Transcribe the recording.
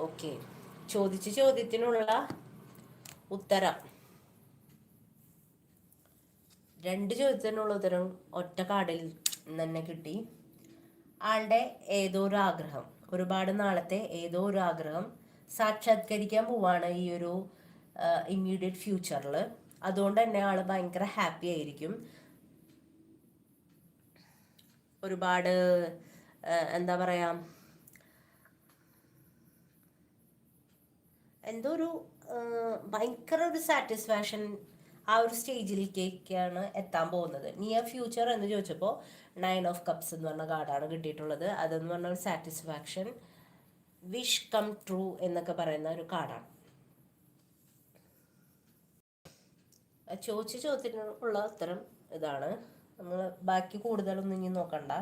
Okay, ചോദിച്ച ചോദ്യത്തിനുള്ള ഉത്തരം, 2 ചോദ്യത്തിനുള്ള ഉത്തരം ഒറ്റ കാർഡിൽ തന്നെ കിട്ടി. ആളുടെ ഏതോ ഒരു ആഗ്രഹം, ഒരുപാട് നാളത്തെ ഏതോ ഒരു ആഗ്രഹം സാക്ഷാത്കരിക്കാൻ പോവാണ് ഈ ഒരു ഇമ്മീഡിയറ്റ് ഫ്യൂച്ചറിൽ. അതുകൊണ്ട് തന്നെ ആള് ഭയങ്കര ഹാപ്പി ആയിരിക്കും. ഒരുപാട് എന്താ പറയാ, എന്തോ ഒരു ഭയങ്കര ഒരു സാറ്റിസ്ഫാക്ഷൻ ആ ഒരു സ്റ്റേജിലേക്കാണ് എത്താൻ പോകുന്നത്. നിയർ ഫ്യൂച്ചർ എന്ന് ചോദിച്ചപ്പോൾ 9 ഓഫ് കപ്സ് എന്ന് പറഞ്ഞ കാർഡാണ് കിട്ടിയിട്ടുള്ളത്. അതെന്ന് പറഞ്ഞ ഒരു സാറ്റിസ്ഫാക്ഷൻ, വിഷ് കം ട്രൂ എന്നൊക്കെ പറയുന്ന ഒരു കാർഡാണ്. ചോദിച്ച ചോദ്യത്തിനുള്ള ഉത്തരം ഇതാണ്. നമ്മൾ ബാക്കി കൂടുതലൊന്നും ഇനി നോക്കണ്ട.